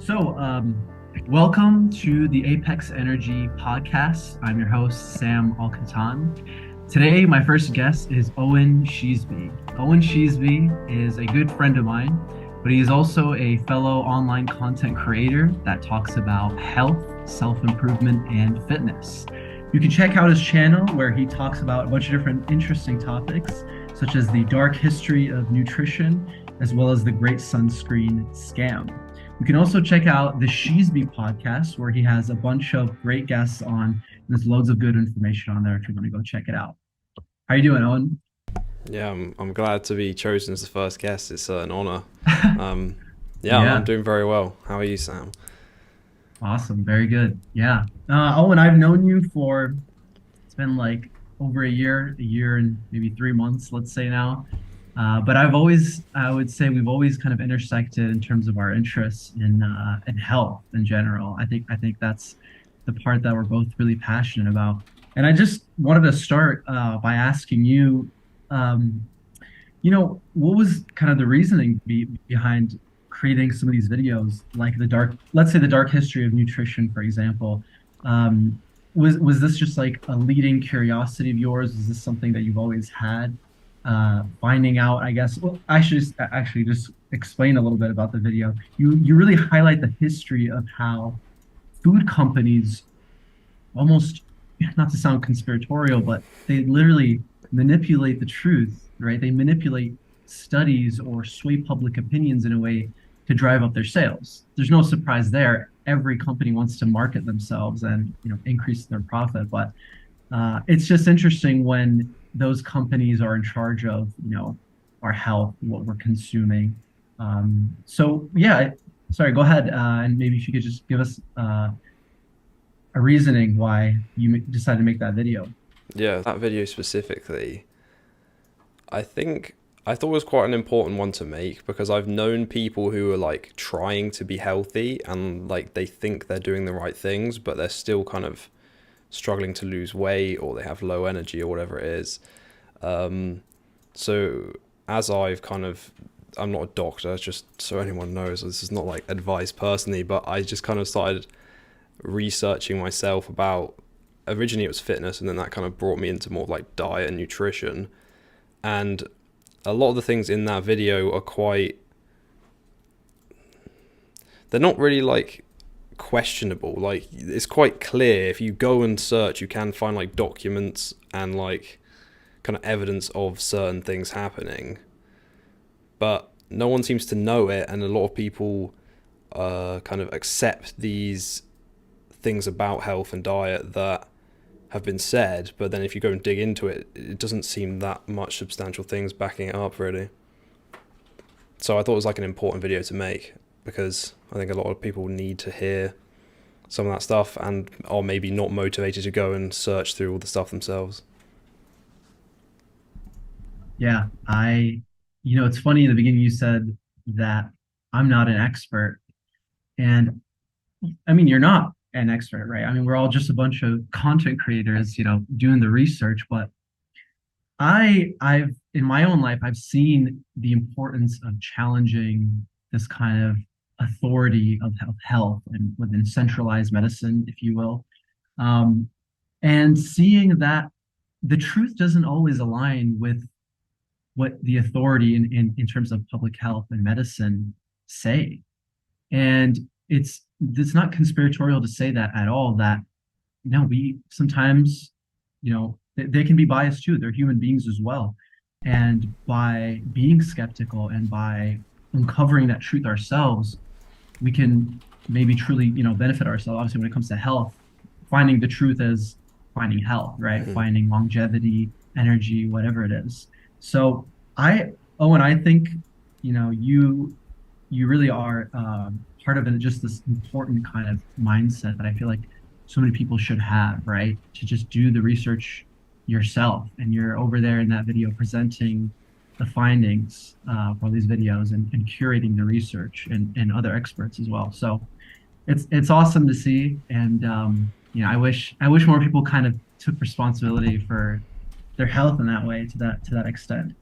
So, welcome to the Apex Energy podcast. I'm your host, Sam Al-Qattan. Today, my first guest is Owen Sheasby. Owen Sheasby is a good friend of mine, but he is also a fellow online content creator that talks about health, self-improvement, and fitness. You can check out his channel where he talks about a bunch of different interesting topics, such as the dark history of nutrition, as well as the great sunscreen scam. You can also check out the Sheasby podcast, where he has a bunch of great guests on. And there's loads of good information on there if you want to go check it out. How you doing, Owen? Yeah, I'm glad to be chosen as the first guest. It's an honor. Yeah, I'm Yeah, doing very well. How are you, Sam? awesome. Very good. Yeah. Owen, I've known you for, it's been like over a year and maybe 3 months, let's say now. But I would say we've always kind of intersected in terms of our interests in health in general. I think that's the part that we're both really passionate about. And I just wanted to start by asking you, um, what was kind of the reasoning behind creating some of these videos, like let's say the dark history of nutrition, for example. Um, was this just like a leading curiosity of yours? Is this something that you've always had? Finding out, I guess. Well, I should actually just explain a little bit about the video. You really highlight the history of how food companies almost, not to sound conspiratorial, but they literally manipulate the truth, right? They manipulate studies or sway public opinions in a way to drive up their sales. There's no surprise there. Every company wants to market themselves and increase their profit, but it's just interesting when those companies are in charge of our health, what we're consuming. So yeah, sorry, go ahead, and maybe if you could just give us a reasoning why you decided to make that video. Yeah, that video specifically, I think I thought was quite an important one to make because I've known people who are like trying to be healthy and like they think they're doing the right things, but they're still kind of struggling to lose weight or they have low energy or whatever it is. So as I'm not a doctor, just so anyone knows, this is not like advice personally, but I just kind of started researching myself about, originally it was fitness, and then that kind of brought me into more like diet and nutrition. And a lot of the things in that video are they're not really like questionable. Like it's quite clear, if you go and search you can find like documents and like kind of evidence of certain things happening, but no one seems to know it, and a lot of people kind of accept these things about health and diet that have been said, but then if you go and dig into it, it doesn't seem that much substantial things backing it up really. So I thought it was like an important video to make because I think a lot of people need to hear some of that stuff and are maybe not motivated to go and search through all the stuff themselves. Yeah, it's funny in the beginning you said that I'm not an expert, and I mean, you're not an expert, right? I mean, we're all just a bunch of content creators, doing the research, but I've in my own life, I've seen the importance of challenging this kind of authority of health and within centralized medicine, if you will. Um, and seeing that the truth doesn't always align with what the authority in terms of public health and medicine say. And it's not conspiratorial to say that at all, that we sometimes, they can be biased too. They're human beings as well. And by being skeptical and by uncovering that truth ourselves, we can maybe truly, benefit ourselves. Obviously, when it comes to health, finding the truth is finding health, right? Mm-hmm. Finding longevity, energy, whatever it is. So Owen, I think, you really are part of it, just this important kind of mindset that I feel like so many people should have, right? To just do the research yourself. And you're over there in that video presenting the findings for these videos and curating the research and other experts as well. So it's awesome to see. And I wish more people kind of took responsibility for their health in that way, to that extent.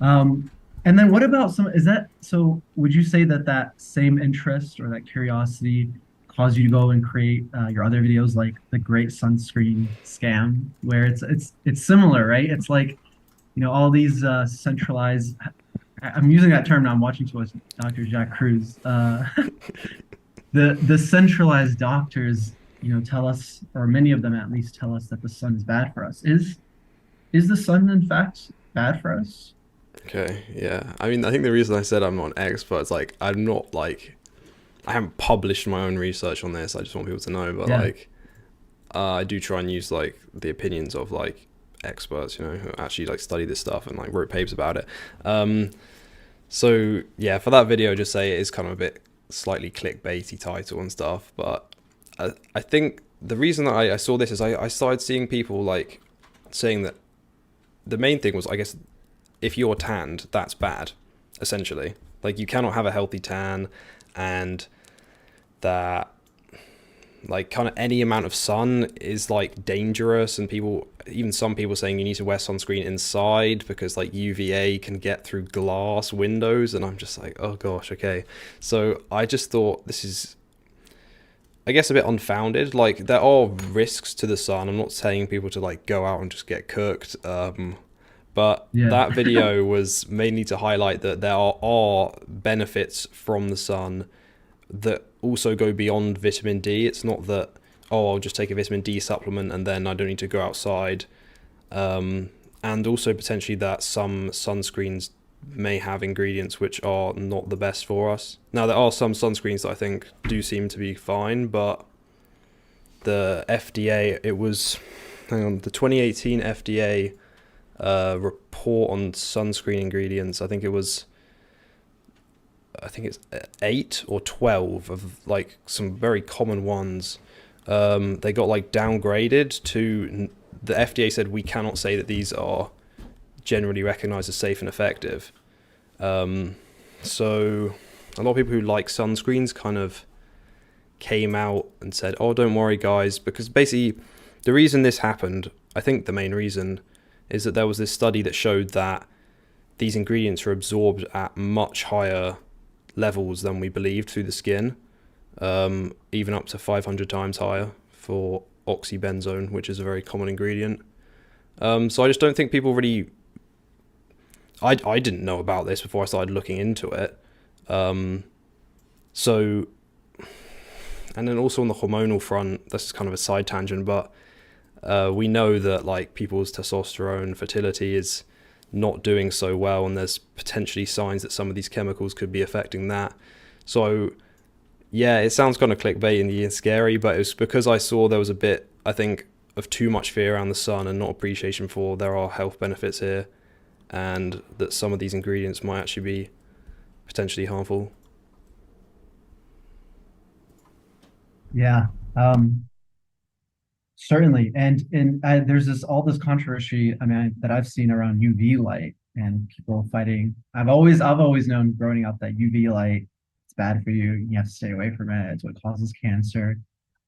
Um, And then what about some, is that, so would you say that that same interest or that curiosity caused you to go and create your other videos like the Great Sunscreen Scam, where it's similar, right? It's like, all these centralized, I'm using that term now, I'm watching towards Dr. Jack Cruz. The centralized doctors, tell us, or many of them at least tell us that the sun is bad for us. Is the sun in fact bad for us? Okay, yeah. I mean, I think the reason I said I'm not an expert is like I'm not like I haven't published my own research on this. I just want people to know, but Yeah. like I do try and use like the opinions of like experts, who actually like study this stuff and like wrote papers about it. Um, so yeah, for that video, just say it is kind of a bit slightly clickbaity title and stuff, but I think the reason that I saw this is I started seeing people like saying that the main thing was, I guess, if you're tanned, that's bad, essentially. Like you cannot have a healthy tan, and that like kind of any amount of sun is like dangerous, and people, even some people saying you need to wear sunscreen inside because like UVA can get through glass windows, and I'm just like, oh gosh, okay. So I just thought this is, I guess, a bit unfounded. Like there are risks to the sun. I'm not saying people to like go out and just get cooked. But Yeah. that video was mainly to highlight that there are benefits from the sun that also go beyond vitamin D. It's not that, oh, I'll just take a vitamin D supplement and then I don't need to go outside. And also potentially that some sunscreens may have ingredients which are not the best for us. Now, there are some sunscreens that I think do seem to be fine, but the FDA, it was, hang on, the 2018 FDA report on sunscreen ingredients, I think it's 8 or 12 of like some very common ones. They got like downgraded to, the FDA said we cannot say that these are generally recognized as safe and effective. So a lot of people who like sunscreens kind of came out and said, oh, don't worry guys, because basically the reason this happened, I think the main reason, is that there was this study that showed that these ingredients are absorbed at much higher levels than we believed through the skin, even up to 500 times higher for oxybenzone, which is a very common ingredient. So I just don't think people really, I didn't know about this before I started looking into it. So, and then also on the hormonal front, this is kind of a side tangent, but we know that like people's testosterone fertility is not doing so well, and there's potentially signs that some of these chemicals could be affecting that. So yeah, it sounds kind of clickbaity and scary, but it was because I saw there was a bit, I think, of too much fear around the sun and not appreciation for there are health benefits here, and that some of these ingredients might actually be potentially harmful. Yeah. Certainly. And there's this all this controversy, I mean, that I've seen around UV light and people fighting. I've always known growing up that UV light it's bad for you. You have to stay away from it. It's what causes cancer.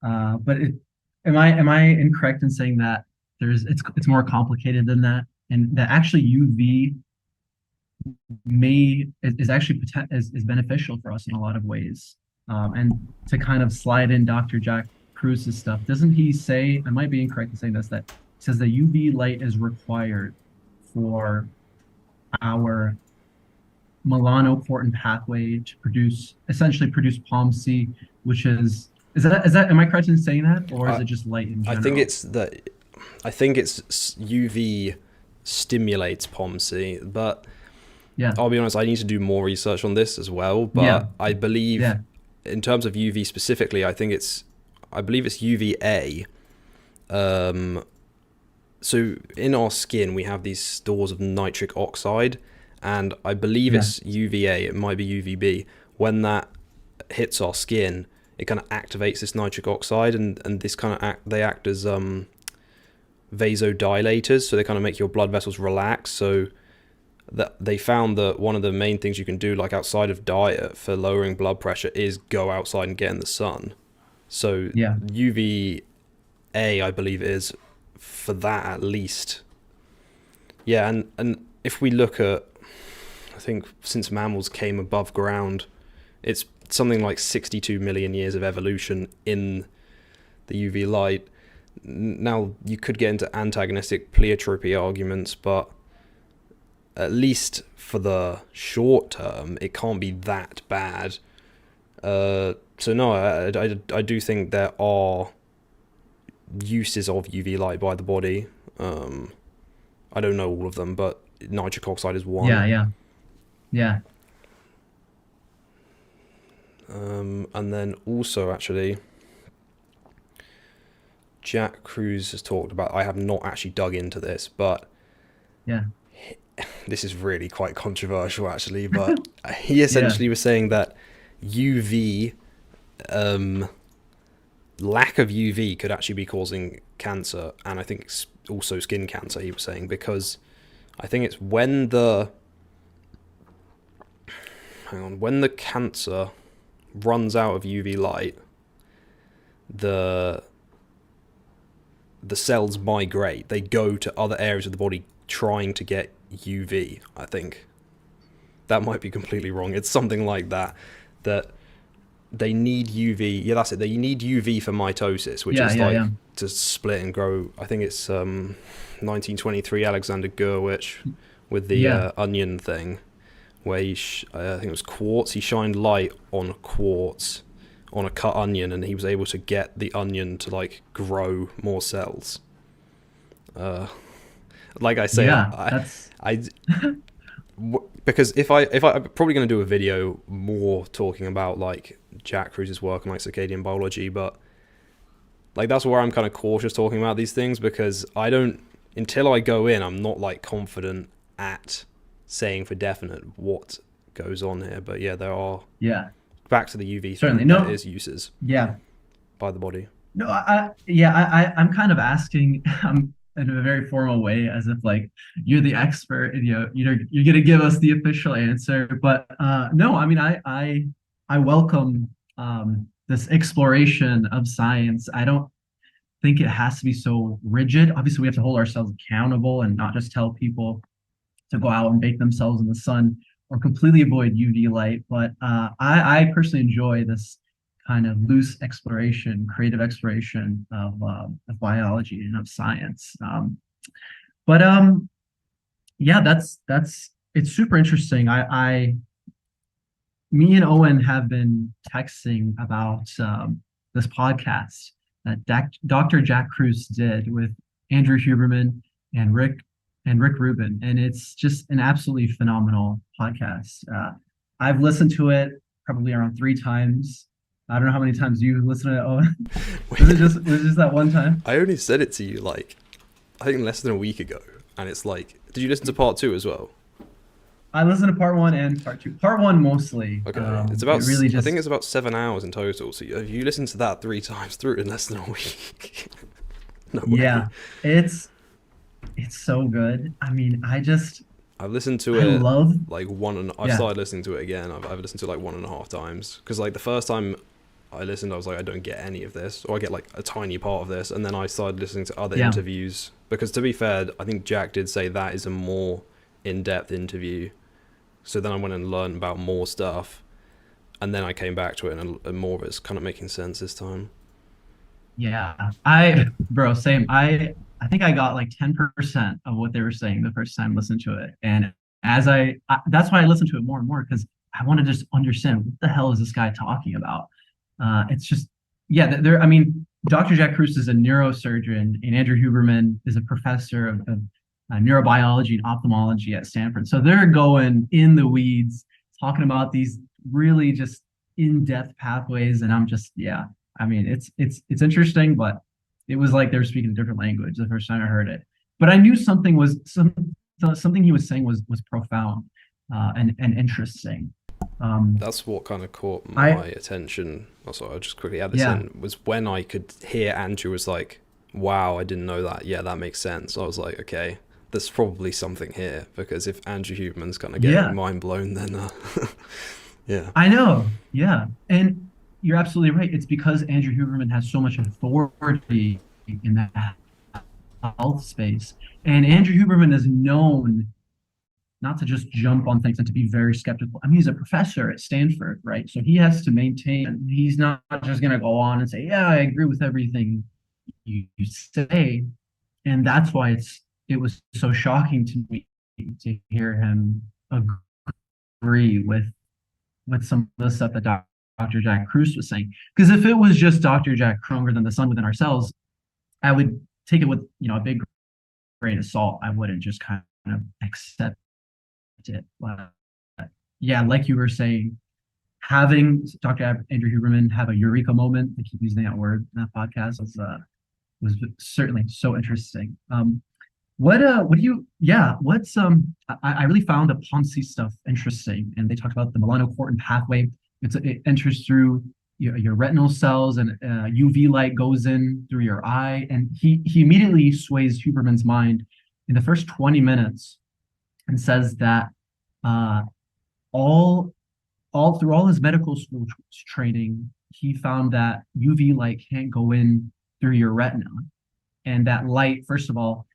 But am I incorrect in saying that it's more complicated than that, and that actually UV is actually is beneficial for us in a lot of ways. And to kind of slide in Dr. Jack Cruz's stuff, doesn't he say, I might be incorrect in saying this, that he says that UV light is required for our melanocortin pathway to essentially produce POMC, which is that am I correct in saying that, or is I it just light in I think general? it's that, I think it's UV stimulates POMC, but Yeah, I'll be honest, I need to do more research on this as well. yeah, But I believe, yeah, in terms of UV specifically, I believe it's UVA. Um, so in our skin, we have these stores of nitric oxide, and I believe yeah, it's UVA. It might be UVB. When that hits our skin, it kind of activates this nitric oxide, and this kind of they act as vasodilators, so they kind of make your blood vessels relax. So that they found that one of the main things you can do, like outside of diet, for lowering blood pressure is go outside and get in the sun. So yeah. UVA, I believe, is for that at least. Yeah, and if we look at, I think since mammals came above ground, it's something like 62 million years of evolution in the UV light. Now, you could get into antagonistic pleiotropy arguments, but at least for the short term, it can't be that bad. So no, I do think there are uses of UV light by the body. I don't know all of them, but nitric oxide is one. Yeah, yeah, yeah, And then also, actually, Jack Cruz has talked about, I have not actually dug into this, but yeah, this is really quite controversial, actually, but he yeah, essentially was saying that UV, lack of UV could actually be causing cancer, and I think also skin cancer, he was saying, because I think it's when the when the cancer runs out of UV light, the cells migrate. They go to other areas of the body trying to get UV. I think that might be completely wrong. It's something like that. That they need UV. Yeah, that's it. They need UV for mitosis, which yeah, is yeah, like yeah, to split and grow. I think it's 1923 Alexander Gurwitch with the yeah. onion thing, where I think it was quartz. He shined light on quartz on a cut onion, and he was able to get the onion to like grow more cells. Like I say, Yeah, that's I because if I'm probably going to do a video more talking about like Jack Cruz's work on like circadian biology, but like that's where I'm kind of cautious talking about these things, because I don't, until I go in, I'm not like confident at saying for definite what goes on here. But yeah, there are, yeah, back to the UV certainly. thing, there No, is uses yeah, by the body. no, yeah, I'm kind of asking in a very formal way, as if like you're the expert and you're gonna give us the official answer. But no, I mean, I welcome this exploration of science. I don't think it has to be so rigid. Obviously, we have to hold ourselves accountable and not just tell people to go out and bake themselves in the sun or completely avoid UV light. But I personally enjoy this kind of loose exploration, creative exploration of biology and of science. But yeah, that's it's super interesting. Me and Owen have been texting about this podcast that Dr. Jack Cruz did with Andrew Huberman and Rick Rubin, and it's just an absolutely phenomenal podcast. I've listened to it probably around 3 times. I don't know how many times you listened to it, Owen. Was it just that one time? I only said it to you like, I think less than a week ago, and it's like, did you listen to part two as well? I listened to part one and part two. Part one mostly. Okay, it's about. It really I just think it's about 7 hours in total. So if you listen to that 3 times through in less than a week, no way. yeah, it's so good. I mean, I've listened to I it love like one, and I've yeah, started listening to it again. I've listened to it like 1.5 times, because like the first time I listened, I was like, I don't get any of this, or I get like a tiny part of this, and then I started listening to other yeah, interviews, because to be fair, I think Jack did say that is a more in-depth interview. So then I went and learned about more stuff, and then I came back to it, and more of it's kind of making sense this time. yeah. Bro, same. I think I got like 10% of what they were saying the first time I listened to it. And that's why I listened to it more and more, because I want to just understand what the hell is this guy talking about. It's just, yeah, there. I mean, Dr. Jack Cruz is a neurosurgeon, and Andrew Huberman is a professor of neurobiology and ophthalmology at Stanford. So they're going in the weeds, talking about these really just in-depth pathways, and I'm just, yeah. I mean, it's interesting, but it was like they were speaking a different language the first time I heard it. But I knew something he was saying was profound and interesting. That's what kind of caught I my attention. Also, I'll just quickly add this yeah, in, was when I could hear Andrew was like, wow, I didn't know that. Yeah, that makes sense. I was like, okay, there's probably something here, because if Andrew Huberman's kind of getting yeah, mind blown, then yeah. I know. Yeah. And you're absolutely right. It's because Andrew Huberman has so much authority in that health space. And Andrew Huberman is known not to just jump on things and to be very skeptical. I mean, he's a professor at Stanford, right? So he has to maintain, he's not just going to go on and say, yeah, I agree with everything you say. And that's why it was so shocking to me to hear him agree with some of the stuff that Dr. Jack Kruse was saying. Because if it was just Dr. Jack stronger than the sun within ourselves, I would take it with a big grain of salt. I wouldn't just kind of accept it. But yeah, like you were saying, having Dr. Andrew Huberman have a eureka moment, I keep using that word in that podcast, was certainly so interesting. What do you, yeah, I really found the POMC stuff interesting. And they talked about the melanocortin pathway. It enters through your retinal cells, and UV light goes in through your eye. And he immediately sways Huberman's mind in the first 20 minutes and says that uh, all through all his medical school training, he found that UV light can't go in through your retina, and that light, first of all,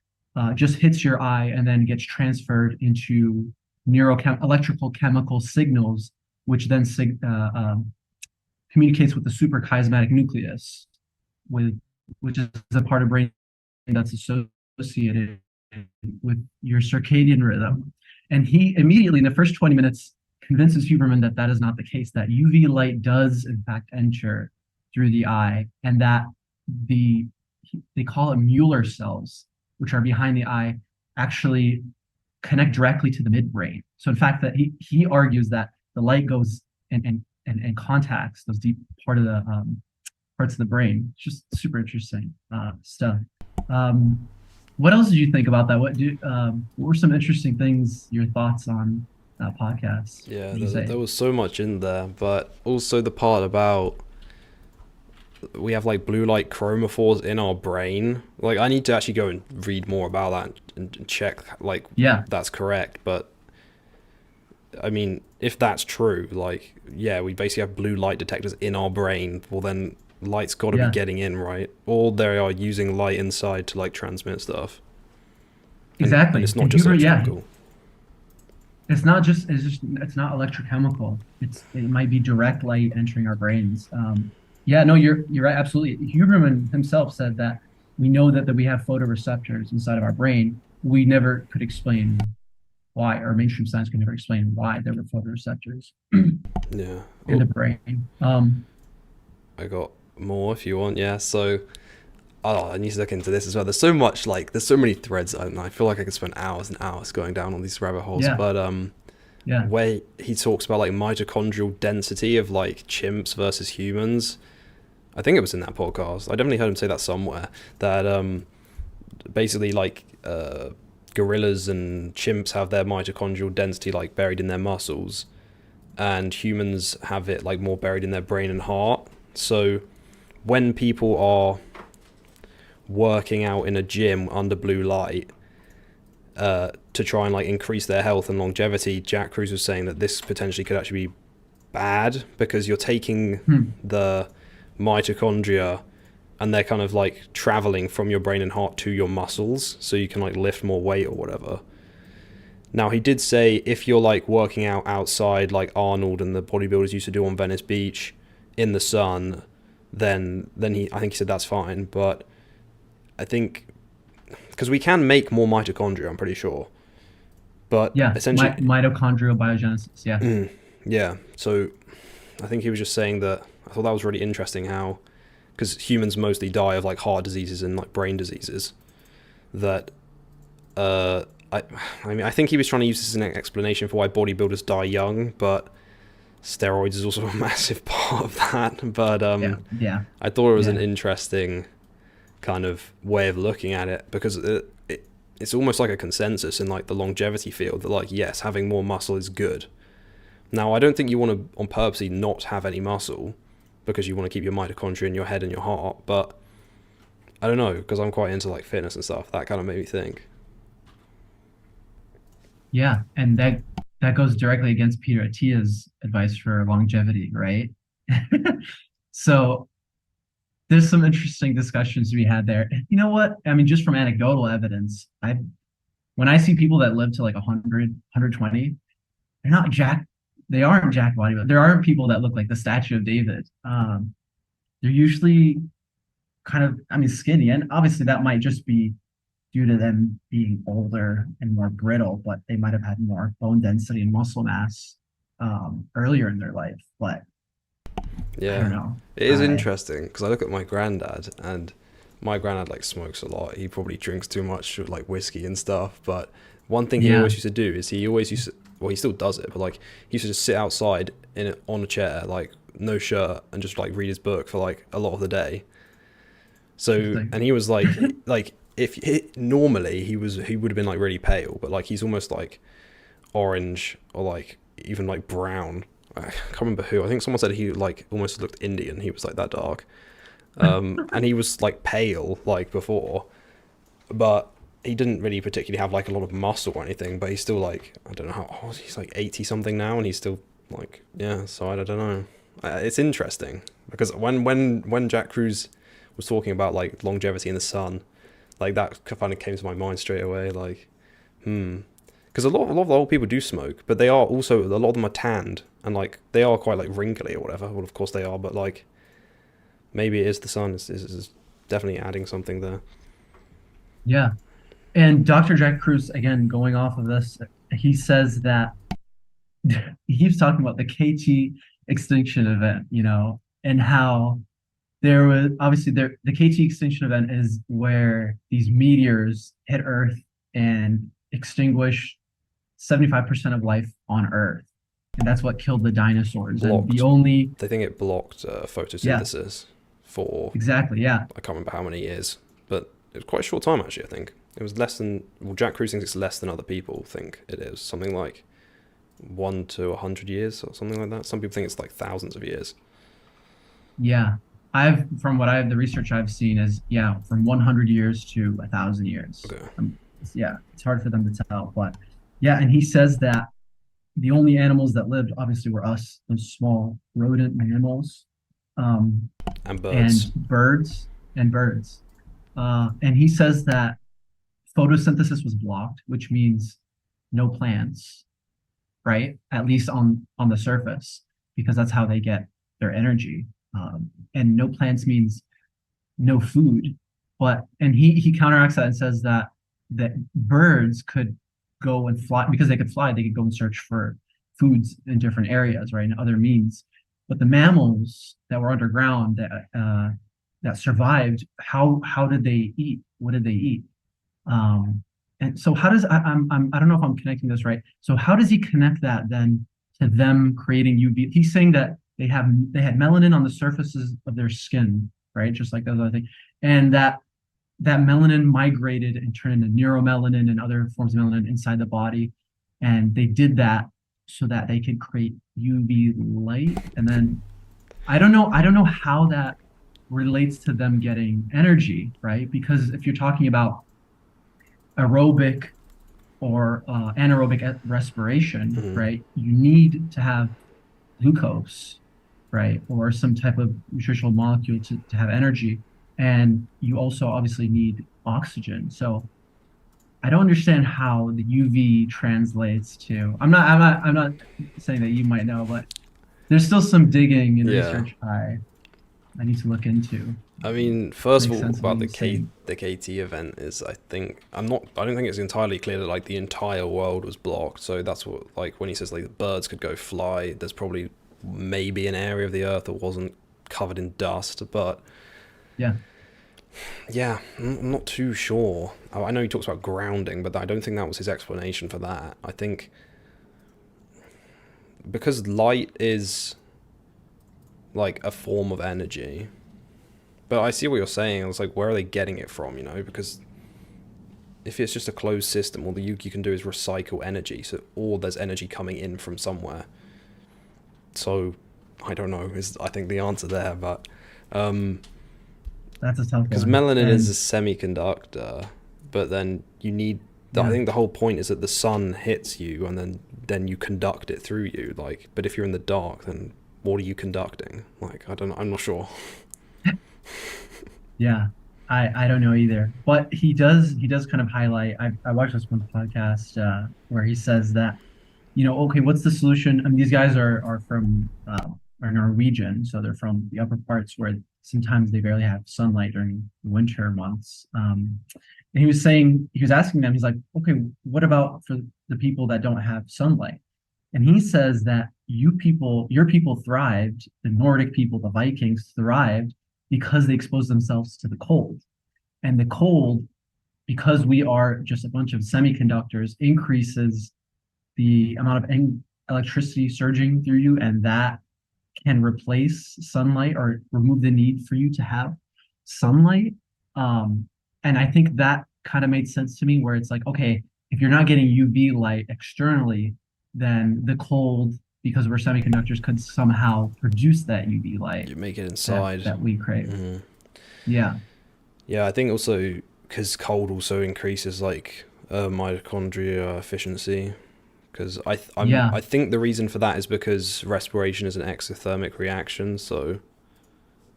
just hits your eye and then gets transferred into electrical chemical signals, which then communicates with the suprachiasmatic nucleus, which is a part of brain that's associated with your circadian rhythm. And he immediately, in the first 20 minutes, convinces Huberman that that is not the case, that UV light does, in fact, enter through the eye, and that they call it Mueller cells, which are behind the eye, actually connect directly to the midbrain. So in fact, that he argues that the light goes and contacts those deep parts of the brain. It's just super interesting stuff. What else did you think about that? What were some interesting things, your thoughts on that podcast? Yeah, What did you say? there was so much in there, but also the part about we have like blue light chromophores in our brain. Like, I need to actually go and read more about that and check like Yeah, that's correct. But I mean, if that's true, like, yeah, we basically have blue light detectors in our brain. Well, then light's got to be yeah, getting in, right? Or they are using light inside to like transmit stuff, and exactly. it's not And just Huber, yeah, electrochemical. it's not electrochemical. It might be direct light entering our brains. Yeah, no, you're right, absolutely. Huberman himself said that we know that we have photoreceptors inside of our brain. We never could explain why, or mainstream science could never explain why there were photoreceptors Yeah. in Oh, the brain. I got more if you want. Yeah. So, oh, I need to look into this as well. There's so much, like, there's so many threads. I don't know. I feel like I could spend hours and hours going down on these rabbit holes. Yeah, But yeah, where he talks about like mitochondrial density of like chimps versus humans. I think it was in that podcast. I definitely heard him say that somewhere. That basically like gorillas and chimps have their mitochondrial density like buried in their muscles, and humans have it like more buried in their brain and heart. So when people are working out in a gym under blue light to try and like increase their health and longevity, Jack Kruse was saying that this potentially could actually be bad because you're taking hmm, the mitochondria and they're kind of like traveling from your brain and heart to your muscles so you can like lift more weight or whatever. Now, he did say if you're like working out outside like Arnold and the bodybuilders used to do on Venice Beach in the sun, then I think he said that's fine. But I think because we can make more mitochondria, I'm pretty sure. But yeah. essentially, Mitochondrial biogenesis. Yeah, yeah. So I think he was just saying that. I thought that was really interesting how, because humans mostly die of like heart diseases and like brain diseases, that uh, I, I mean, I think he was trying to use this as an explanation for why bodybuilders die young, but steroids is also a massive part of that. But yeah, yeah, I thought it was an yeah. interesting kind of way of looking at it because it's almost like a consensus in like the longevity field that like, yes, having more muscle is good. Now, I don't think you want to on purposely not have any muscle because you want to keep your mitochondria in your head and your heart, but I don't know, because I'm quite into like fitness and stuff. That kind of made me think. Yeah, and that goes directly against Peter Attia's advice for longevity, right? So there's some interesting discussions to be had there. You know what? I mean, just from anecdotal evidence, when I see people that live to like 100, 120, they're not jack. They aren't jack body, but there are people that look like the statue of David. They're usually kind of, I mean, skinny, and obviously that might just be due to them being older and more brittle, but they might have had more bone density and muscle mass earlier in their life. But I don't Yeah, know. it is I interesting because I look at my granddad, and my granddad like smokes a lot. He probably drinks too much like whiskey and stuff. But one thing he Yeah, always used to do is he always used to, well, he still does it, but like he used to just sit outside on a chair, like no shirt, and just like read his book for like a lot of the day. So, interesting. and he was like if normally he would have been like really pale, but like he's almost like orange or like even like brown. I can't remember who. I think someone said he like almost looked Indian. He was like that dark. And he was like pale like before, but he didn't really particularly have like a lot of muscle or anything. But he's still like, I don't know how old, he's like 80 something now, and he's still like, yeah. So I don't know. It's interesting because when Jack Cruz was talking about like longevity in the sun, like that kind of came to my mind straight away. Like, because a lot of the old people do smoke, but they are also, a lot of them are tanned, and like they are quite like wrinkly or whatever. Well, of course they are, but like maybe it is the sun is definitely adding something there. Yeah. And Dr. Jack Cruz, again, going off of this, he says that he keeps talking about the KT extinction event, and how there was obviously the KT extinction event is where these meteors hit Earth and extinguish 75% of life on Earth. And that's what killed the dinosaurs. And the Blocked. only, They think it blocked yeah, photosynthesis for, exactly. Yeah. I can't remember how many years, but it was quite a short time actually. I think it was less than, well, Jack Cruz thinks it's less than other people think it is. Something like 1 to 100 years or something like that. Some people think it's like thousands of years. Yeah. From what the research I've seen is, yeah, from 100 years to 1,000 years. Okay. Yeah, it's hard for them to tell, but yeah. And he says that the only animals that lived obviously were us, those small rodent mammals, um, And and birds. birds. And he says that photosynthesis was blocked, which means no plants, right? At least on the surface, because that's how they get their energy. And no plants means no food. But and he counteracts that and says that birds could go and fly because they could fly. They could go and search for foods in different areas, right, and other means. But the mammals that were underground that survived, how did they eat? What did they eat? Um, and so how does I don't know if I'm connecting this right. So how does he connect that then to them creating UV? He's saying that they had melanin on the surfaces of their skin, right? Just like those other things. And that melanin migrated and turned into neuromelanin and other forms of melanin inside the body. And they did that so that they could create UV light. And then I don't know how that relates to them getting energy, right? Because if you're talking about aerobic or anaerobic respiration, Mm-hmm. right, you need to have glucose, right, or some type of nutritional molecule to have energy. And you also obviously need oxygen. So I don't understand how the UV translates to. I'm not saying that you might know, but there's still some digging and Yeah. research I need to look into I mean, to first of make all, sense of what about you're saying. the KT event is, I think I don't think it's entirely clear that like the entire world was blocked. So that's what, like when he says like the birds could go fly, there's probably maybe an area of the earth that wasn't covered in dust, but Yeah, yeah, I'm not too sure. I know he talks about grounding, but I don't think that was his explanation for that. I think because light is like a form of energy. But I see what you're saying. I was like, where are they getting it from? Because if it's just a closed system, all you can do is recycle energy. So, or there's energy coming in from somewhere. So, I don't know. Is I think the answer there, but that's a tough because one. melanin is a And semiconductor, but then you need. I yeah, think the whole point is that the sun hits you, and then you conduct it through you. Like, but if you're in the dark, then what are you conducting? Like, I don't know. I'm not sure. yeah. I don't know either, but he does kind of highlight. I watched this one podcast where he says that, okay, what's the solution? I mean, these guys are Norwegian, so they're from the upper parts where sometimes they barely have sunlight during winter months. And he was asking them, he's like, okay, what about for the people that don't have sunlight? And he says that your people thrived, the Nordic people, the Vikings thrived because they exposed themselves to the cold. And the cold, because we are just a bunch of semiconductors, increases the amount of electricity surging through you, and that can replace sunlight or remove the need for you to have sunlight. And I think that kind of made sense to me, where it's like, okay, if you're not getting UV light externally, then the cold, because we're semiconductors, could somehow produce that UV light You make it that inside. that we crave. Hmm. Yeah, Yeah, I think also because cold also increases like mitochondria efficiency. Because yeah, I think the reason for that is because respiration is an exothermic reaction, so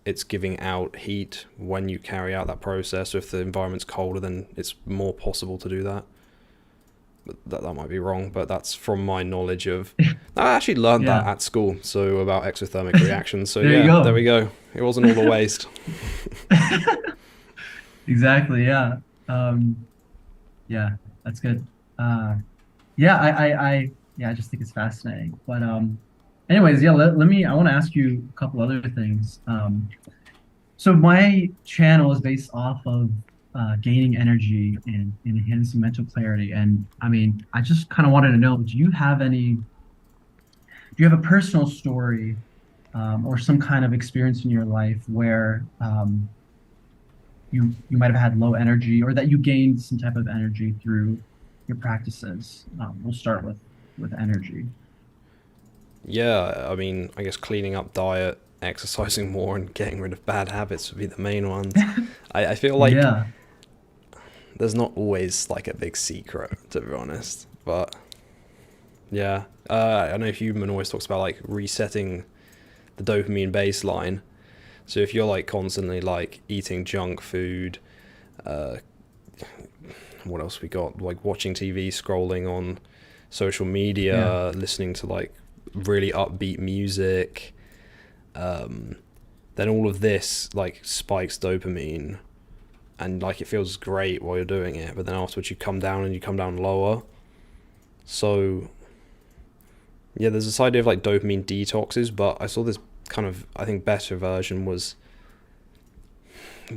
it's giving out heat when you carry out that process. So if the environment's colder, then it's more possible to do that. But that might be wrong, but that's from my knowledge of. I actually learned that yeah. at school, so about exothermic reactions. So There you yeah, there go. we go. It wasn't all a waste. Exactly. Yeah. Um, yeah, that's good. Uh, yeah, yeah, I just think it's fascinating. But anyways, yeah, I want to ask you a couple other things. So my channel is based off of gaining energy and enhancing mental clarity. And I mean, I just kind of wanted to know, do you have a personal story or some kind of experience in your life where you might have had low energy, or that you gained some type of energy through your practices? We'll start with energy. Yeah, I mean, I guess cleaning up diet, exercising more, and getting rid of bad habits would be the main ones. I feel like Yeah, there's not always like a big secret, to be honest. But yeah, I know Human always talks about like resetting the dopamine baseline. So if you're like constantly like eating junk food, uh, what else we got? Like watching TV, scrolling on social yeah, media, listening to like really upbeat music, um, then all of this like spikes dopamine, and like it feels great while you're doing it, but then afterwards you come down and you come down lower. So yeah, there's this idea of like dopamine detoxes, but I saw this kind of, I think, better version was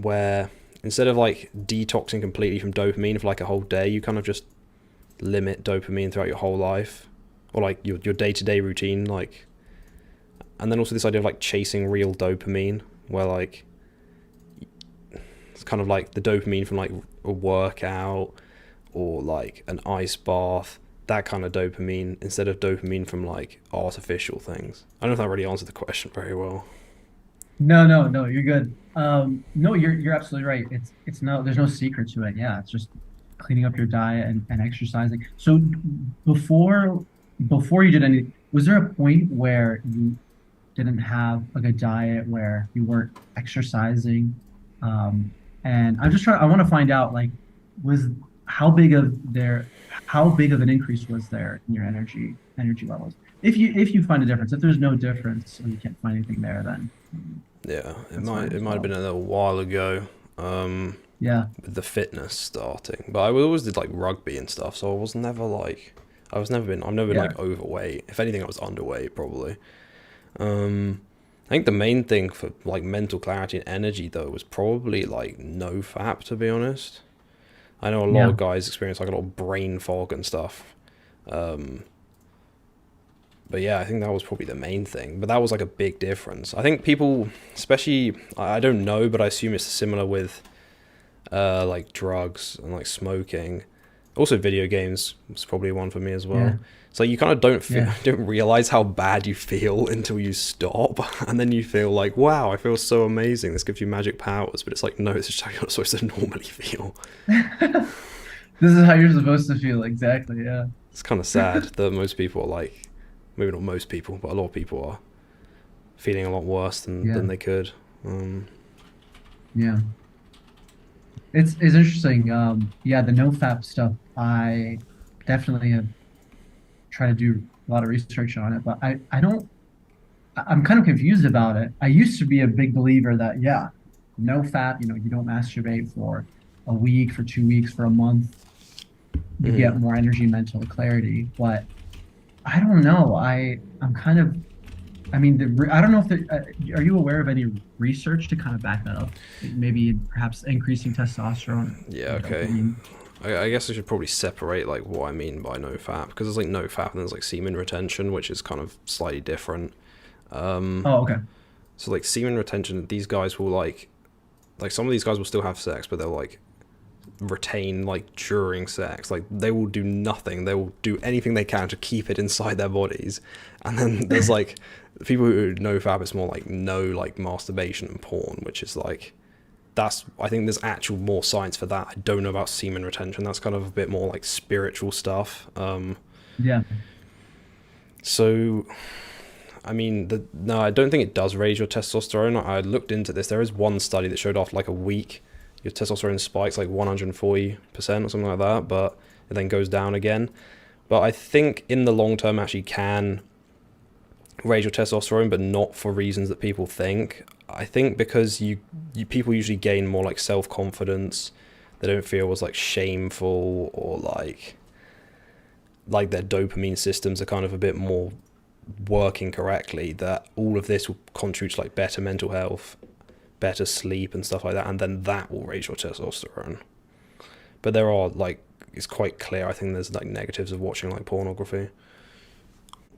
where instead of like detoxing completely from dopamine for like a whole day, you kind of just limit dopamine throughout your whole life, or like your day-to-day routine, like. And then also this idea of like chasing real dopamine, where like it's kind of like the dopamine from like a workout or like an ice bath, that kind of dopamine, instead of dopamine from like artificial things. I don't know if that really answered the question very well. no, no, no, you're good. No, you're absolutely right. It's no, there's no secret to it. Yeah, it's just cleaning up your diet and exercising. So before before you did any, was there a point where you didn't have a good diet, where you weren't exercising? Um, and I want to find out, like, was how big of there, how big of an increase was there in your energy levels? If you find a difference, if there's no difference or you can't find anything there, then Yeah, that's fine it as might have been well. a little while ago. Yeah, With the fitness starting, but I always did like rugby and stuff, so I've never been yeah, like overweight. If anything, I was underweight probably. I think the main thing for like mental clarity and energy though was probably like no fap, to be honest. I know a lot yeah, of guys experience like a lot of brain fog and stuff. Um, but yeah, I think that was probably the main thing. But that was like a big difference. I think people, especially, I don't know, but I assume it's similar with like drugs and like smoking. Also, video games was probably one for me as yeah, well. So you kind of don't feel, yeah. don't realize how bad you feel until you stop, and then you feel like, wow, I feel so amazing. This gives you magic powers, but it's like, no, it's just how you're supposed to normally feel. This is how you're supposed to feel. Exactly. Yeah. It's kind of sad that most people are like, maybe not most people, but a lot of people are feeling a lot worse than Yeah. they could. Um, Yeah. It's interesting. Yeah, the no-fap stuff, I definitely have tried to do a lot of research on it, but I don't I'm kind of confused about it. I used to be a big believer that, yeah, no fap, you don't masturbate for a week, for 2 weeks, for a month, you Hmm. get more energy, mental clarity. But I don't know. I'm kind of, I mean, I don't know if are you aware of any research to kind of back that up? Maybe perhaps increasing testosterone Yeah, or okay. dopamine. I guess I should probably separate like what I mean by no fap, because there's like no fap and there's like semen retention, which is kind of slightly different. Um, Oh, okay. so like semen retention, these guys will like some of these guys will still have sex, but they'll like retain like during sex. Like they will do nothing. They will do anything they can to keep it inside their bodies. And then there's like people who know fab. It's more like no like masturbation and porn, which is like that's I think there's actual more science for that. I don't know about semen retention. That's kind of a bit more like spiritual stuff. Yeah. So I mean, no, I don't think it does raise your testosterone. I looked into this. There is one study that showed after like a week, your testosterone spikes like 140% or something like that, but it then goes down again. But I think in the long term actually can raise your testosterone, but not for reasons that people think. I think because you people usually gain more like self confidence. They don't feel as like shameful or like their dopamine systems are kind of a bit more working correctly, that all of this will contribute to like better mental health, better sleep and stuff like that, and then that will raise your testosterone. But there are like it's quite clear, I think there's like negatives of watching like pornography.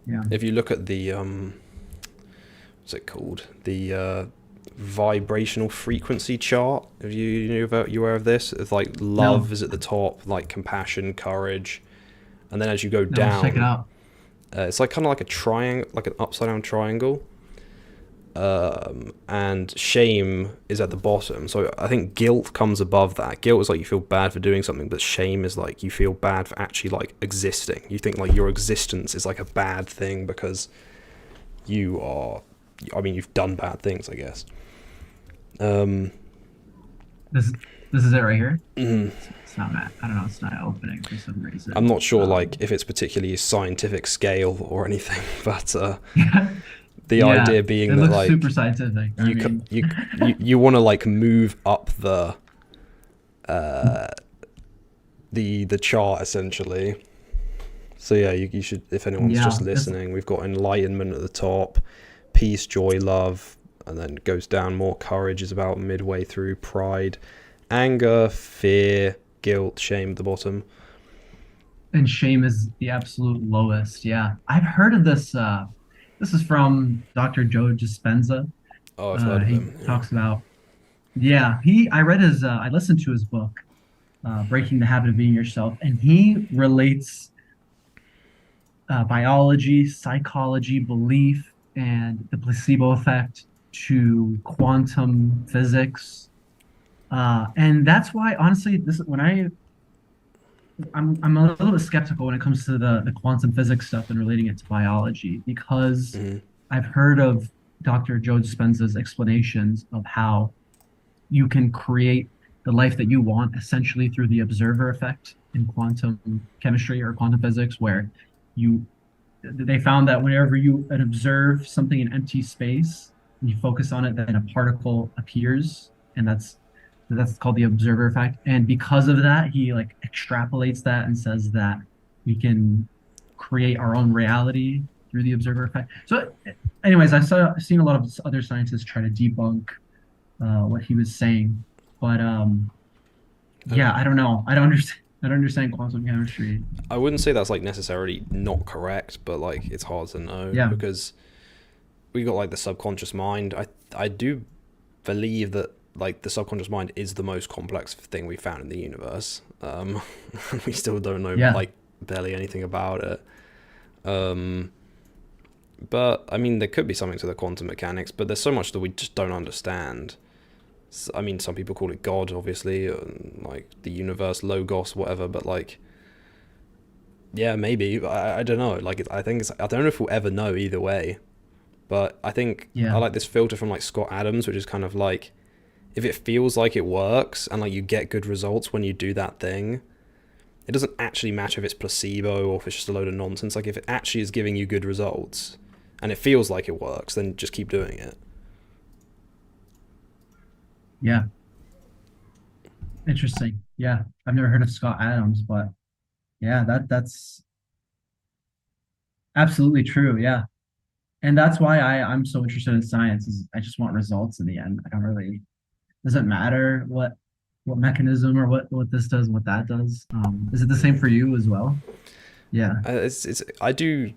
Yeah. If you look at the what's it called, the vibrational frequency chart, if you aware of this, it's like love No, is at the top, like compassion, courage, and then as you go no, let's check it down, out. it's like kind of like a triangle, like an upside down triangle. And shame is at the bottom. So I think guilt comes above that. Guilt is like you feel bad for doing something, but shame is like you feel bad for actually like existing. You think like your existence is like a bad thing because you are. I mean, you've done bad things, I guess. Um, This this is it right here. mm, It's not Matt. I don't know. It's not opening for some I'm reason. not sure like if it's particularly a scientific scale or anything, but Yeah, the yeah. idea being It that looks super like scientific. I you mean, you want to like move up uh the chart essentially. So yeah, you should, if anyone's just yeah. It's listening, we've got enlightenment at the top, peace, joy, love, and then goes down more. Courage is about midway through. Pride, anger, fear, guilt, shame at the bottom. and shame is the absolute lowest. Yeah, I've heard of this. This is from Dr. Joe Dispenza. Oh, I've heard of He him. Yeah. talks about, yeah. I read his. I listened to his book, Breaking the Habit of Being Yourself, and he relates biology, psychology, belief, and the placebo effect to quantum physics. And that's why, honestly, this when I'm a little bit skeptical when it comes to the quantum physics stuff and relating it to biology because Mm-hmm. I've heard of Dr. Joe Dispenza's explanations of how you can create the life that you want essentially through the observer effect in quantum chemistry or quantum physics, where you they found that whenever you observe something in empty space, you focus on it, then a particle appears, and that's called the observer effect. And because of that, he like extrapolates that and says that we can create our own reality through the observer effect. So, anyways, I've seen a lot of other scientists try to debunk what he was saying, but yeah, I don't know. I don't understand. I don't understand quantum chemistry. I wouldn't say that's like necessarily not correct, but like it's hard to know Yeah, because we got like the subconscious mind. I do believe that like the subconscious mind is the most complex thing we found in the universe. We still don't know yeah, like barely anything about it. Um, but I mean, there could be something to the quantum mechanics, but there's so much that we just don't understand. I mean, some people call it God, obviously, like the universe, logos, whatever. But like, yeah, maybe. I don't know. Like, I think I don't know if we'll ever know either way. But I think I yeah. like this filter from like Scott Adams, which is kind of like if it feels like it works and like you get good results when you do that thing, it doesn't actually matter if it's placebo or if it's just a load of nonsense. Like if it actually is giving you good results and it feels like it works, then just keep doing it. Yeah, interesting. Yeah, I've never heard of Scott Adams, but yeah, that's absolutely true. Yeah, and that's why I'm so interested in science. Is I just want results in the end. I don't really doesn't matter what mechanism or what this does and what that does. Is it the same for you as well? Yeah, It's I do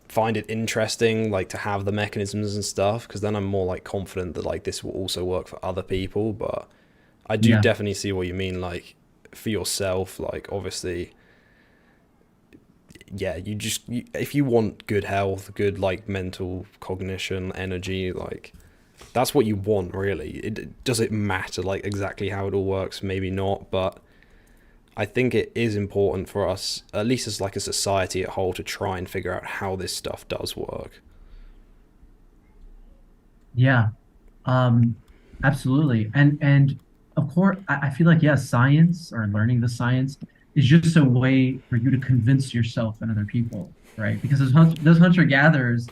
find it interesting like to have the mechanisms and stuff because then I'm more like confident that like this will also work for other people. But I do yeah, definitely see what you mean. Like for yourself, like obviously, yeah, if you want good health, good like mental cognition, energy, like that's what you want really. Does it matter like exactly how it all works? Maybe not, but I think it is important for us, at least as like a society at whole, to try and figure out how this stuff does work. yeah. Um, Absolutely. And of course, I feel like, yeah, science or learning the science is just a way for you to convince yourself and other people, right? Because those hunter-gatherers,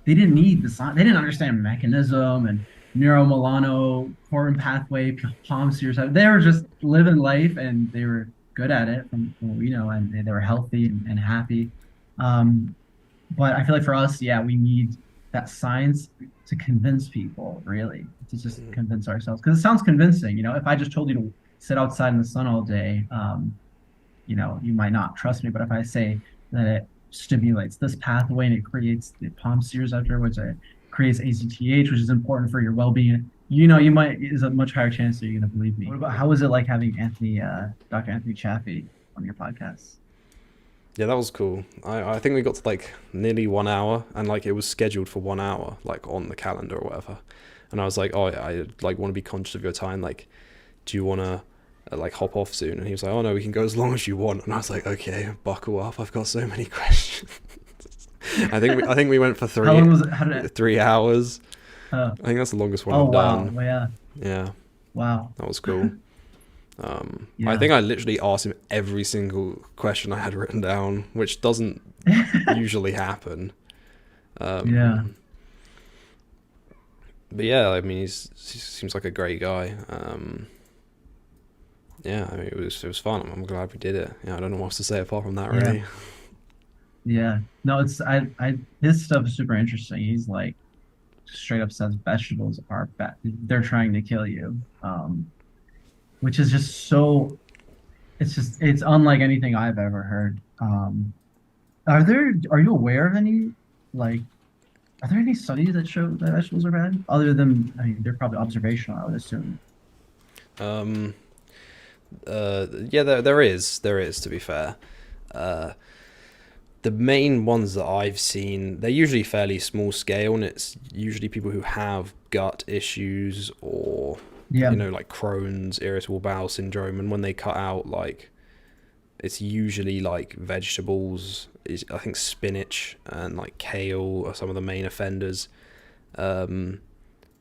they didn't need the science, they didn't understand mechanism and neuromelanocortin pathway, palm sears. They were just living life and they were good at it from what we know, and they were healthy and happy. Um, but I feel like for us, yeah, we need that science to convince people, really, to just convince ourselves. Because it sounds convincing, if I just told you to sit outside in the sun all day, you might not trust me. But if I say that it stimulates this pathway and it creates the palm sears after, which creates ACTH, which is important for your well-being, you might is a much higher chance that you're going to believe me. What about how was it like having Dr. Anthony Chaffee on your podcast? Yeah, that was cool. I think we got to like nearly 1 hour, and like it was scheduled for 1 hour, like on the calendar or whatever. And I was like, oh, I like want to be conscious of your time. Like, do you want to like hop off soon? And he was like, oh no, we can go as long as you want. And I was like, okay, buckle up. I've got so many questions. I think we went for How three long was it? How did it? 3 hours. Uh, I think that's the longest one oh I've wow, done. well, yeah, Yeah, wow, that was cool. I yeah, think I literally asked him every single question I had written down, which doesn't usually happen. yeah, Um, but yeah, I mean, he seems like a great guy. Yeah, I mean, it was fun. I'm glad we did it. Yeah, I don't know what else to say apart from that, yeah, really. yeah. No, it's I his stuff is super interesting. He's like straight up says vegetables are bad. They're trying to kill you. Which is just so. It's unlike anything I've ever heard. Are you aware of any like are there any studies that show that vegetables are bad? Other than, I mean, they're probably observational, I would assume. Um, yeah, there is to be fair. Uh, the main ones that I've seen, they're usually fairly small scale, and it's usually people who have gut issues or Yeah, like Crohn's, irritable bowel syndrome, and when they cut out like it's usually like vegetables. Is I think spinach and like kale are some of the main offenders. Um,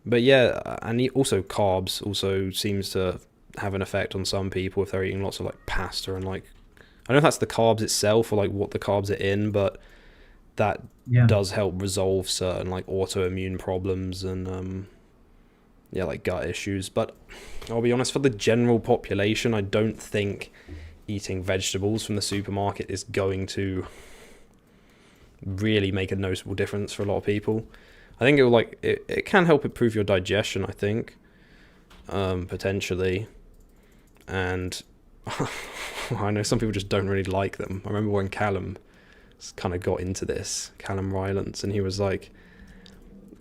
but yeah, and also carbs also seems to have an effect on some people if they're eating lots of like pasta and like I don't know if that's the carbs itself or like what the carbs are in, but that yeah, does help resolve certain like autoimmune problems and yeah, like gut issues. But I'll be honest, for the general population, I don't think eating vegetables from the supermarket is going to really make a noticeable difference for a lot of people. I think it can help improve your digestion, I think, potentially. And I know some people just don't really like them. I remember when Callum kind of got into this, Callum Rylance, and he was like,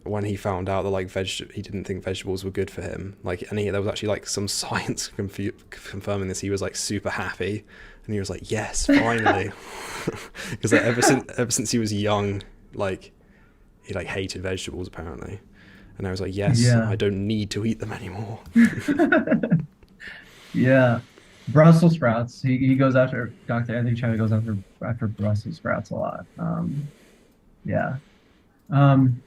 when he found out that like he didn't think vegetables were good for him, like, and there was actually like some science confirming this. He was like super happy, and he was like, yes, finally, because like, ever since he was young, like he like hated vegetables apparently, and I was like, yes, yeah, I don't need to eat them anymore. yeah. Brussels sprouts. He goes after Dr. Anthony China goes after Brussels sprouts a lot. Yeah. Um,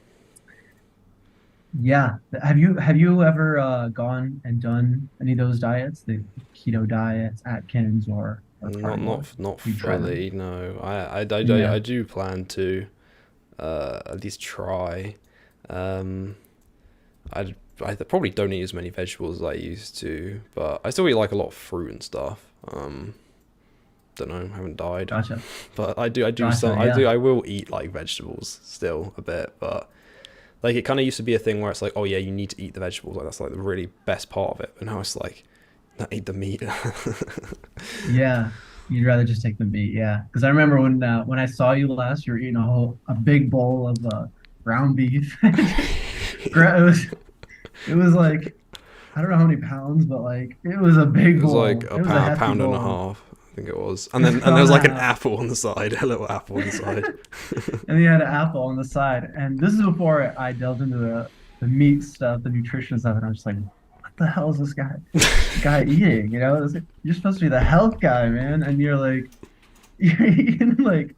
Yeah. Have you ever gone and done any of those diets, the keto diets, Atkins or carnivore? Not You try them? fully. No, I Yeah. do plan to at least try. Um, I probably don't eat as many vegetables as I used to, but I still eat like a lot of fruit and stuff. Don't know, I haven't died, Gotcha. but Gotcha. Yeah. I will eat like vegetables still a bit, but like it kind of used to be a thing where it's like, oh yeah, you need to eat the vegetables, like that's like the really best part of it, but now it's like, not eat the meat. Yeah. You'd rather just take the meat. Yeah. Because I remember when I saw you last, you were eating a big bowl of ground beef. It was it was like I don't know how many pounds, but like it was a It big was like bowl. a It was a hefty pound and a bowl. half, I think it was, It was a and there pound was and a like an half. apple on the side, a little apple on the side. And he had an apple on the side. And this is before I delved into the meat stuff, the nutrition stuff, and I was just like, what the hell is this guy eating? You're supposed to be the health guy, man. And you're like you're eating like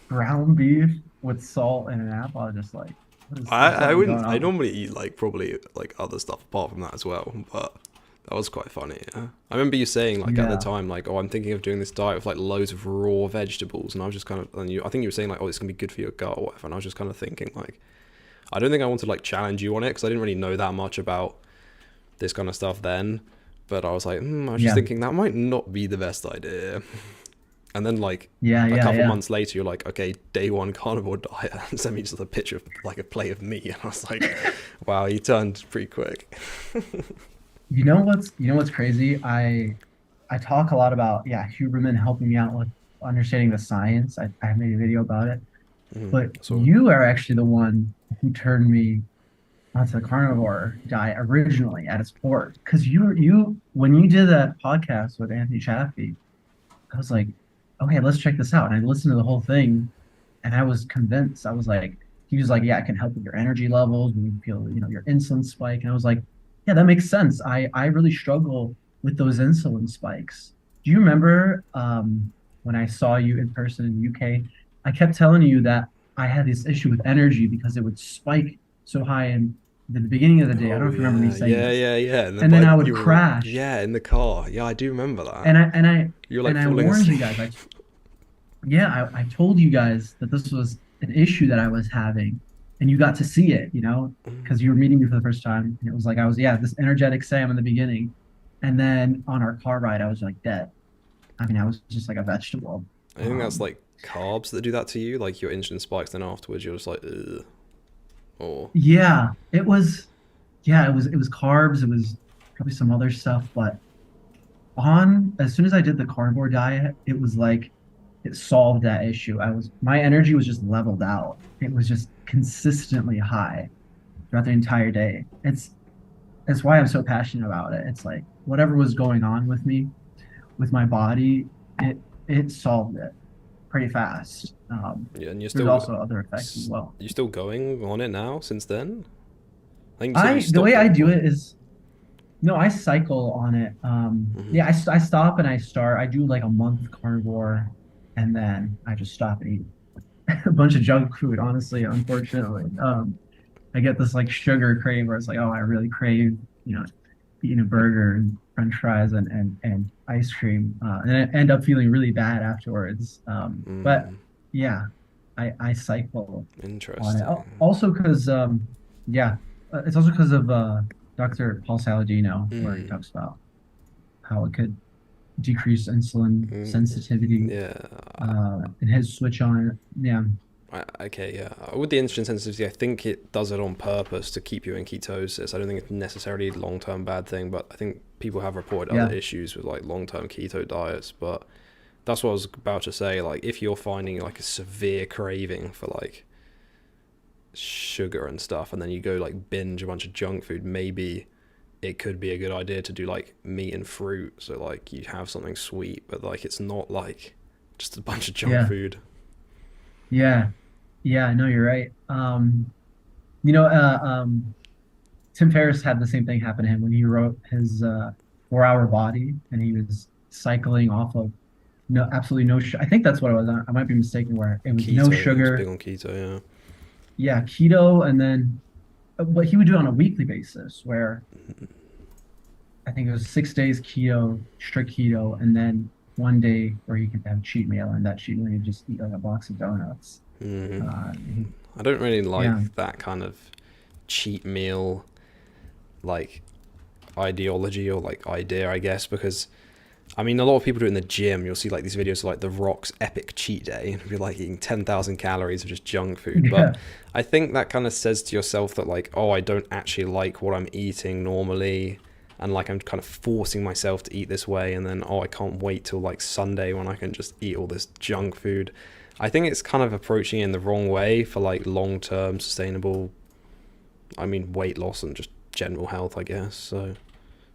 ground beef with salt and an apple. I was just like, there's I something going wouldn't. I on. normally eat like probably like other stuff apart from that as well, but that was quite funny. Yeah, I remember you saying like at the Yeah. time like, oh, I'm thinking of doing this diet with like loads of raw vegetables, and I was just kind of, and you, I think you were saying like, oh, it's gonna be good for your gut or whatever, and I was just kind of thinking like, I don't think I wanted to like challenge you on it because I didn't really know that much about this kind of stuff then, but I was like, I was just Yeah. thinking that might not be the best idea. And then like Yeah. a Yeah. couple Yeah. months later, you're like, okay, day one carnivore diet. And send me just a picture of like a plate of meat, and I was like, wow, you turned pretty quick. You know what's crazy? I talk a lot about, yeah, Huberman helping me out with understanding the science. I made a video about it. But So you are actually the one who turned me onto the carnivore diet originally at its core. Because you when you did that podcast with Anthony Chaffee, I was like, okay, let's check this out. And I listened to the whole thing and I was convinced. I was like, he was like, yeah, it can help with your energy levels when you feel, your insulin spike. And I was like, yeah, that makes sense. I really struggle with those insulin spikes. Do you remember when I saw you in person in the UK? I kept telling you that I had this issue with energy because it would spike so high in the beginning of the day. I don't oh know if you remember me yeah, saying this. yeah. And then And then I but would you were crash. yeah in the car. Yeah, I do remember that. And I and I You're like and I falling warned you asleep. guys. I told you guys that this was an issue that I was having, and you got to see it, because you were meeting me for the first time, and it was like I was, yeah, this energetic Sam in the beginning, and then on our car ride, I was like dead. I mean, I was just like a vegetable. I think that's Um, like carbs that do that to you. Like your insulin spikes, then afterwards you're just like, ugh. Or yeah, it was carbs, it was probably some other stuff, but on as soon as I did the carnivore diet, it was like it solved that issue. My energy was just leveled out. It was just consistently high throughout the entire day. It's why I'm so passionate about it. It's like whatever was going on with me, with my body, it solved it pretty fast. yeah, and There's also other effects as well. you still going on it now since then? I think you said you The stopped way at I one do point. it is no, I cycle on it. Hmm. Yeah, I stop and I start. I do like a month carnivore, and then I just stop and eat a bunch of junk food. Honestly, unfortunately, I get this like sugar crave where it's like, oh, I really crave, eating a burger and French fries and ice cream, and I end up feeling really bad afterwards. But yeah, I cycle on it. Interesting. Also because yeah, it's also because of Dr. Paul Saladino, where he Mm, talks about how it could decrease insulin mm, sensitivity, yeah. and his switch on it. Yeah, Okay, yeah. With the insulin sensitivity, I think it does it on purpose to keep you in ketosis. I don't think it's necessarily a long-term bad thing, but I think people have reported other yeah, issues with like long-term keto diets. But that's what I was about to say. Like, if you're finding like a severe craving for like sugar and stuff, and then you go like binge a bunch of junk food, maybe it could be a good idea to do like meat and fruit. So like you have something sweet, but like it's not like just a bunch of junk yeah, food. yeah, yeah. No, you're right. You know, Tim Ferriss had the same thing happen to him when he wrote his 4 Hour Body, and he was cycling off of no, absolutely no. I think that's what it was. I might be mistaken, where it was no Keto, it was big sugar. on keto, Yeah, keto, and then but he would do it on a weekly basis where I think it was 6 days keto, strict keto, and then one day where he could have a cheat meal, and that cheat meal he'd just eat like a box of donuts. Mm. He, I don't really yeah, like that kind of cheat meal like ideology or like idea, I guess, because I mean, a lot of people do it in the gym. You'll see like these videos of like The Rock's epic cheat day, and it'll be like eating 10,000 calories of just junk food. But yeah, I think that kind of says to yourself that like, oh, I don't actually like what I'm eating normally, and like I'm kind of forcing myself to eat this way, and then oh, I can't wait till like Sunday when I can just eat all this junk food. I think it's kind of approaching it in the wrong way for like long-term sustainable, I mean, weight loss and just general health, I guess. So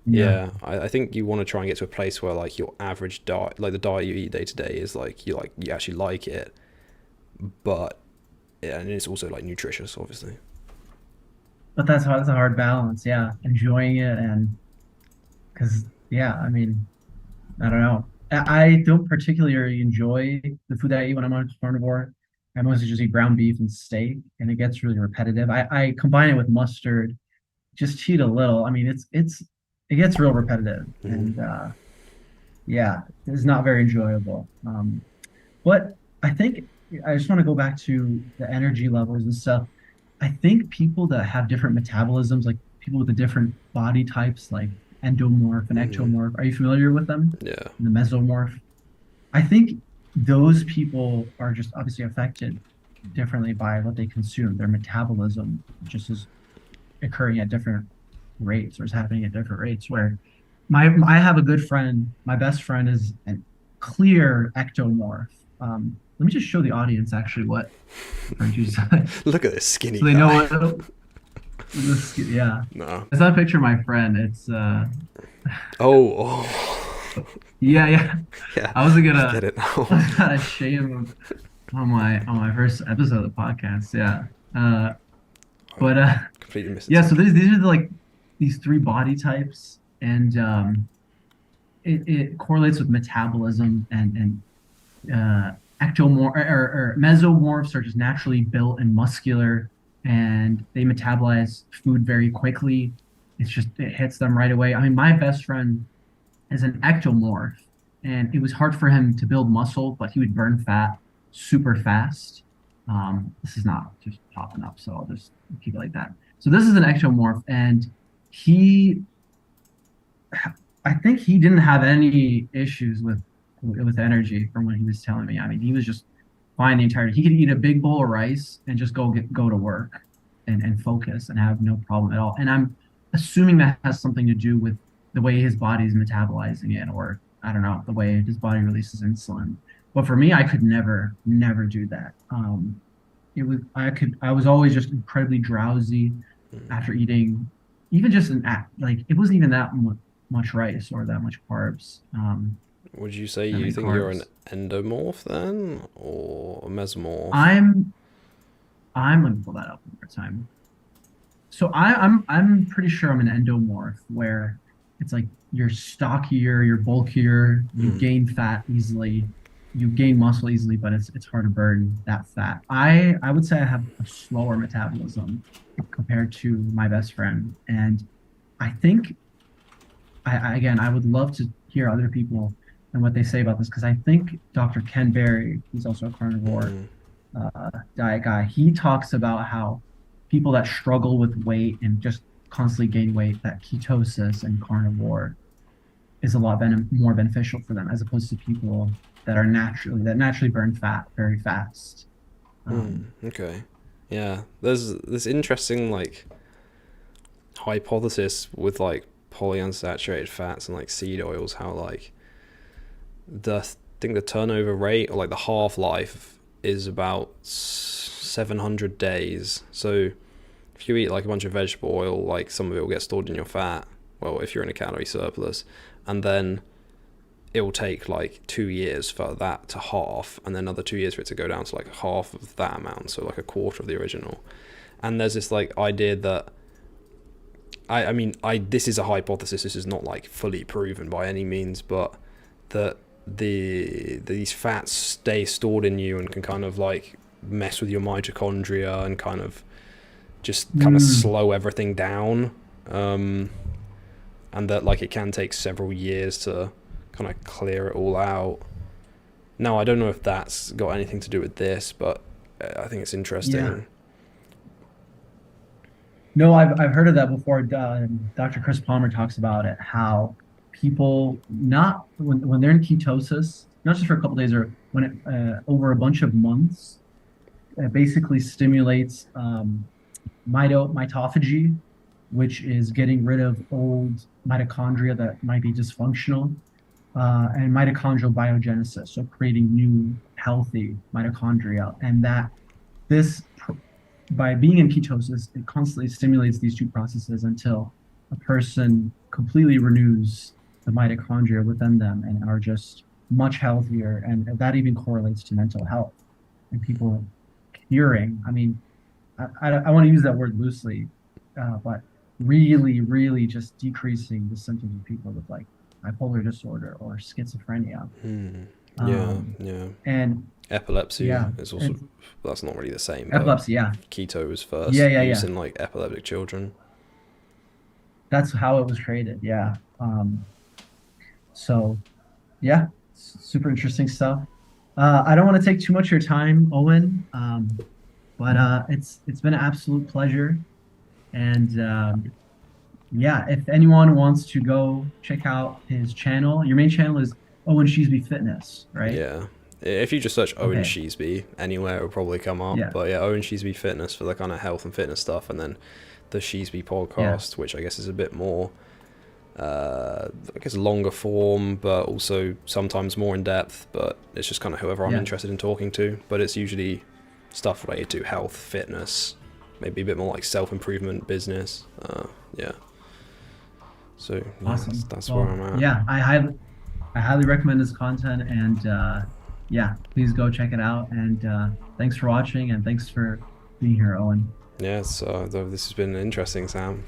yeah. yeah, I think you want to try and get to a place where like your average diet, like the diet you eat day to day, is like you actually like it, but yeah, and it's also like nutritious, obviously. But that's a hard balance. Yeah, enjoying it and because yeah, I mean, I don't know. I don't particularly enjoy the food that I eat when I'm on a carnivore. I mostly just eat ground beef and steak, and it gets really repetitive. I combine it with mustard, just cheat a little. I mean, it gets real repetitive, Mm. and yeah, it's not very enjoyable. But I think I just want to go back to the energy levels and stuff. I think people that have different metabolisms, like people with the different body types, like endomorph and Mm. ectomorph, are you familiar with them? Yeah. The mesomorph. I think those people are just obviously affected differently by what they consume. Their metabolism just is occurring at different rates or is happening at different rates. Where I have a good friend, my best friend is a clear ectomorph. Let me just show the audience actually what friend you said, Look at this skinny so they know guy. what this. Yeah, No. it's not a picture of my friend. It's Oh, oh. yeah, yeah. Yeah, I wasn't I get gonna it now. I was gonna shame him on my first episode of the podcast. Yeah. But Completely missed it. yeah, so Sorry. these are like these three body types, and it correlates with metabolism and ectomorph or mesomorphs are just naturally built and muscular, and they metabolize food very quickly. It's just it hits them right away. I mean, my best friend is an ectomorph, and it was hard for him to build muscle, but he would burn fat super fast. This is not just popping up, so I'll just keep it like that. So this is an ectomorph, and he, I think he didn't have any issues with energy from what he was telling me. I mean, he was just fine the entire. He could eat a big bowl of rice and just go to work and focus and have no problem at all. And I'm assuming that has something to do with the way his body's metabolizing it, or I don't know, the way his body releases insulin. But for me, I could never do that. I was always just incredibly drowsy Mm. after eating, even just an act like it wasn't even that much rice or that much carbs. Would you say That you many think you're an carbs. endomorph then, or a mesomorph? I'm I'm gonna pull that up one more time. So I'm pretty sure I'm an endomorph where it's like you're stockier, you're bulkier, you Mm. gain fat easily, you gain muscle easily, but it's hard to burn that fat. I would say I have a slower metabolism compared to my best friend, and I think again I would love to hear other people and what they say about this because I think Dr. Ken Berry, he's also a carnivore Mm. diet guy, he talks about how people that struggle with weight and just constantly gain weight, that ketosis and carnivore is a lot more beneficial for them as opposed to people that naturally burn fat very fast. Mm. Um, Okay. Yeah, there's this interesting like hypothesis with like polyunsaturated fats and like seed oils, how like the I think the turnover rate or like the half life is about 700 days. So if you eat like a bunch of vegetable oil, like some of it will get stored in your fat. Well, if you're in a calorie surplus, and then it will take like 2 years for that to half, and then another 2 years for it to go down to like half of that amount, so like a quarter of the original. And there's this like idea that I mean I this is a hypothesis. This is not like fully proven by any means, but that these fats stay stored in you and can kind of like mess with your mitochondria and kind of just kind of Mm, slow everything down, and that like it can take several years to kind of clear it all out. Now I don't know if that's got anything to do with this, but I think it's yeah. interesting. No, I've heard of that before. Dr. Chris Palmer talks about it, how people not when they're in ketosis, not just for a couple days or when over a bunch of months, it basically stimulates mitophagy, which is getting rid of old mitochondria that might be dysfunctional, and mitochondrial biogenesis, so creating new healthy mitochondria, and that this by being in ketosis, it constantly stimulates these two processes until a person completely renews the mitochondria within them and are just much healthier. And that even correlates to mental health and people curing. I mean, I want to use that word loosely, but really, really just decreasing the symptoms of people with like bipolar disorder or schizophrenia. Hmm. Yeah, Um, yeah. and Epilepsy yeah, is also, and that's not really the same, but epilepsy. Yeah, keto was yeah, first yeah, used yeah. in like epileptic children. That's how it was created. Yeah. So yeah, super interesting stuff. I don't want to take too much of your time, Owen, but it's been an absolute pleasure. And yeah, if anyone wants to go check out his channel, your main channel is Owen Sheasby Fitness, right? Yeah. If you just search Owen Okay. Sheasby anywhere, it'll probably come up. Yeah. But yeah, Owen Sheasby Fitness for the kind of health and fitness stuff, and then the Sheasby Yeah. podcast, which I guess is a bit more, I guess, longer form, but also sometimes more in depth. But it's just kind of whoever I'm Yeah. interested in talking to. But it's usually stuff related to health, fitness, maybe a bit more like self improvement, business. Yeah. So yeah, Awesome. that's where Well, I'm at. yeah, I highly recommend his content and yeah, please go check it out. And thanks for watching and thanks for being here, Owen. Yeah, so this has been interesting, Sam.